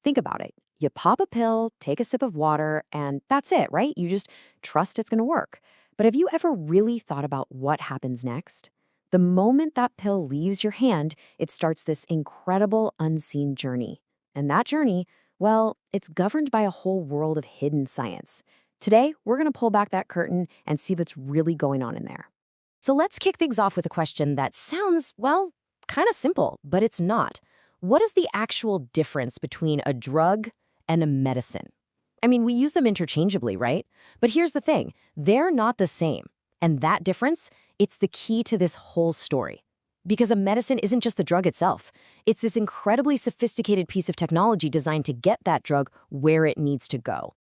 Think about it. You pop a pill, take a sip of water, and that's it, right? You just trust it's going to work. But have you ever really thought about what happens next? The moment that pill leaves your hand, it starts this incredible unseen journey. And that journey, well, it's governed by a whole world of hidden science. Today, we're going to pull back that curtain and see what's really going on in there. So let's kick things off with a question that sounds, well, kind of simple, but it's not. What is the actual difference between a drug and a medicine? I mean, we use them interchangeably, right? But here's the thing, they're not the same. And that difference, it's the key to this whole story. Because a medicine isn't just the drug itself. It's this incredibly sophisticated piece of technology designed to get that drug where it needs to go.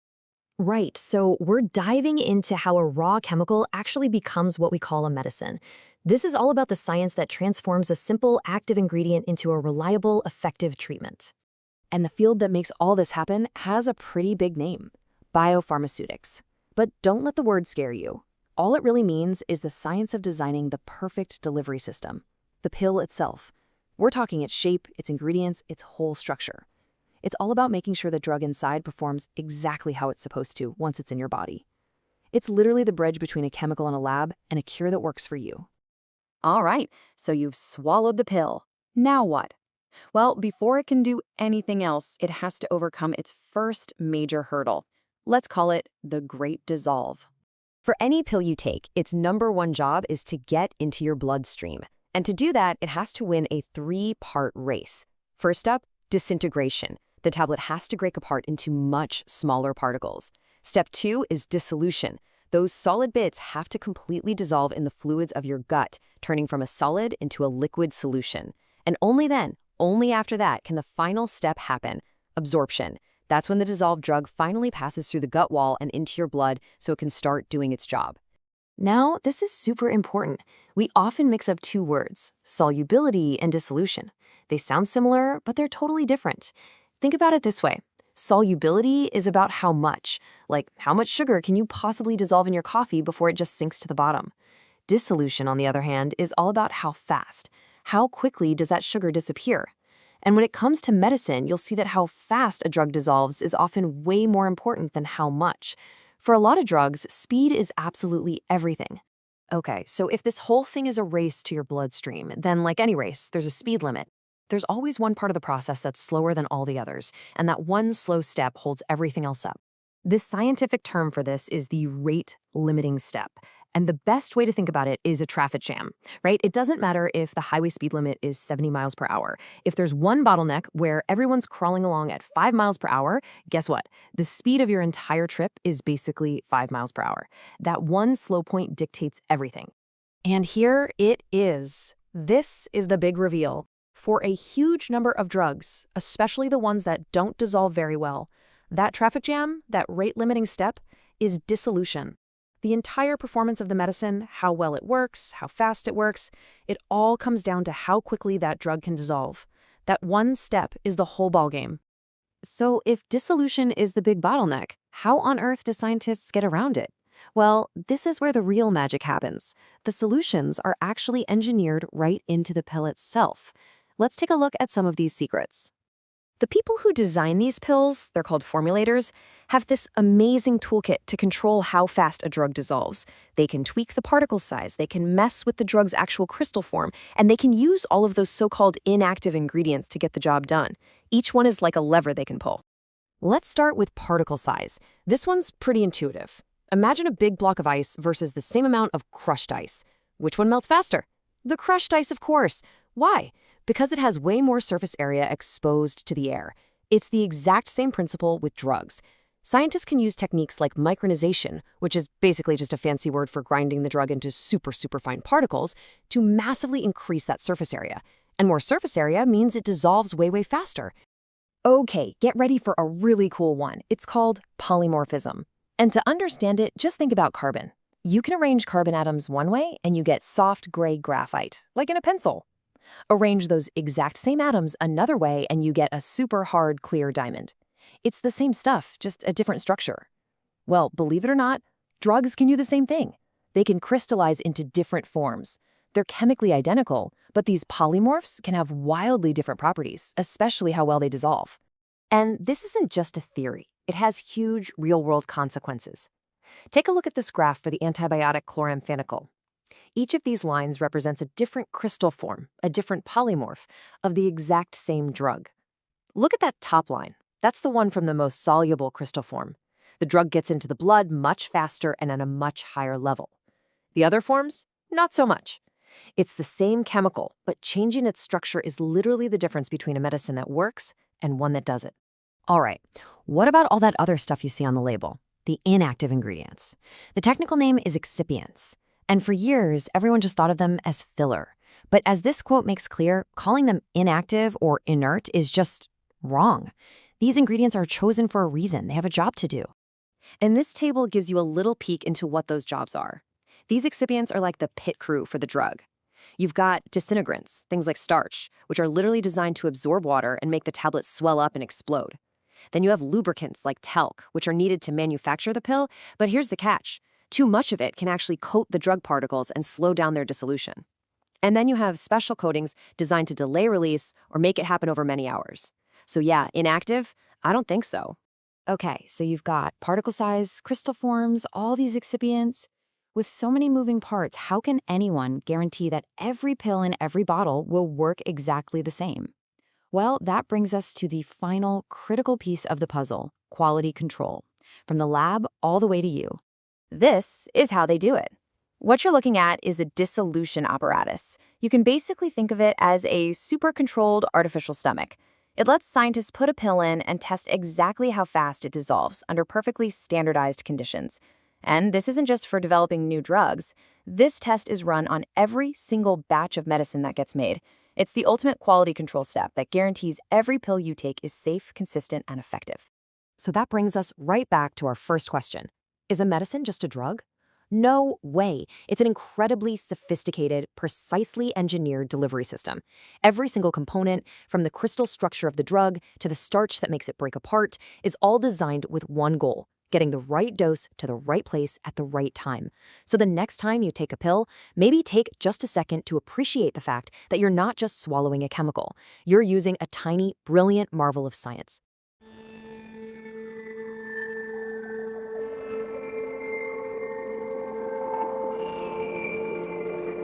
Right, so we're diving into how a raw chemical actually becomes what we call a medicine. This is all about the science that transforms a simple active ingredient into a reliable, effective treatment. And the field that makes all this happen has a pretty big name, biopharmaceutics. But don't let the word scare you. All it really means is the science of designing the perfect delivery system, the pill itself. We're talking its shape, its ingredients, its whole structure. It's all about making sure the drug inside performs exactly how it's supposed to once it's in your body. It's literally the bridge between a chemical in a lab and a cure that works for you. All right, so you've swallowed the pill. Now what? Well, before it can do anything else, it has to overcome its first major hurdle. Let's call it the Great Dissolve. For any pill you take, its number one job is to get into your bloodstream. And to do that, it has to win a three-part race. First up, disintegration. The tablet has to break apart into much smaller particles. Step 2 is dissolution. Those solid bits have to completely dissolve in the fluids of your gut, turning from a solid into a liquid solution. And only then, only after that, can the final step happen, absorption. That's when the dissolved drug finally passes through the gut wall and into your blood so it can start doing its job. Now, this is super important. We often mix up two words, solubility and dissolution. They sound similar, but they're totally different. Think about it this way. Solubility is about how much. Like, how much sugar can you possibly dissolve in your coffee before it just sinks to the bottom? Dissolution, on the other hand, is all about how fast. How quickly does that sugar disappear? And when it comes to medicine, you'll see that how fast a drug dissolves is often way more important than how much. For a lot of drugs, speed is absolutely everything. Okay, so if this whole thing is a race to your bloodstream, then like any race, there's a speed limit. There's always one part of the process that's slower than all the others, and that one slow step holds everything else up. This scientific term for this is the rate-limiting step. And the best way to think about it is a traffic jam, right? It doesn't matter if the highway speed limit is 70 miles per hour. If there's one bottleneck where everyone's crawling along at 5 miles per hour, guess what? The speed of your entire trip is basically 5 miles per hour. That one slow point dictates everything. And here it is. This is the big reveal. For a huge number of drugs, especially the ones that don't dissolve very well, that traffic jam, that rate-limiting step, is dissolution. The entire performance of the medicine, how well it works, how fast it works, it all comes down to how quickly that drug can dissolve. That one step is the whole ballgame. So if dissolution is the big bottleneck, how on earth do scientists get around it? Well, this is where the real magic happens. The solutions are actually engineered right into the pill itself. Let's take a look at some of these secrets. The people who design these pills, they're called formulators, have this amazing toolkit to control how fast a drug dissolves. They can tweak the particle size, they can mess with the drug's actual crystal form, and they can use all of those so-called inactive ingredients to get the job done. Each one is like a lever they can pull. Let's start with particle size. This one's pretty intuitive. Imagine a big block of ice versus the same amount of crushed ice. Which one melts faster? The crushed ice, of course. Why? Because it has way more surface area exposed to the air. It's the exact same principle with drugs. Scientists can use techniques like micronization, which is basically just a fancy word for grinding the drug into super fine particles, to massively increase that surface area. And more surface area means it dissolves way faster. Okay, get ready for a really cool one. It's called polymorphism. And to understand it, just think about carbon. You can arrange carbon atoms one way and you get soft gray graphite, like in a pencil. Arrange those exact same atoms another way and you get a super hard, clear diamond. It's the same stuff, just a different structure. Well, believe it or not, drugs can do the same thing. They can crystallize into different forms. They're chemically identical, but these polymorphs can have wildly different properties, especially how well they dissolve. And this isn't just a theory. It has huge real-world consequences. Take a look at this graph for the antibiotic chloramphenicol. Each of these lines represents a different crystal form, a different polymorph, of the exact same drug. Look at that top line. That's the one from the most soluble crystal form. The drug gets into the blood much faster and at a much higher level. The other forms? Not so much. It's the same chemical, but changing its structure is literally the difference between a medicine that works and one that doesn't. All right, what about all that other stuff you see on the label? The inactive ingredients. The technical name is excipients. And for years, everyone just thought of them as filler. But as this quote makes clear, calling them inactive or inert is just wrong. These ingredients are chosen for a reason. They have a job to do. And this table gives you a little peek into what those jobs are. These excipients are like the pit crew for the drug. You've got disintegrants, things like starch, which are literally designed to absorb water and make the tablet swell up and explode. Then you have lubricants like talc, which are needed to manufacture the pill, but here's the catch. Too much of it can actually coat the drug particles and slow down their dissolution. And then you have special coatings designed to delay release or make it happen over many hours. So yeah, inactive? I don't think so. Okay, so you've got particle size, crystal forms, all these excipients. With so many moving parts, how can anyone guarantee that every pill in every bottle will work exactly the same? Well, that brings us to the final critical piece of the puzzle, quality control, from the lab all the way to you. This is how they do it. What you're looking at is the dissolution apparatus. You can basically think of it as a super-controlled artificial stomach. It lets scientists put a pill in and test exactly how fast it dissolves under perfectly standardized conditions. And this isn't just for developing new drugs. This test is run on every single batch of medicine that gets made. It's the ultimate quality control step that guarantees every pill you take is safe, consistent, and effective. So that brings us right back to our first question. Is a medicine just a drug? No way. It's an incredibly sophisticated, precisely engineered delivery system. Every single component, from the crystal structure of the drug to the starch that makes it break apart, is all designed with one goal: getting the right dose to the right place at the right time. So the next time you take a pill, maybe take just a second to appreciate the fact that you're not just swallowing a chemical. You're using a tiny, brilliant marvel of science.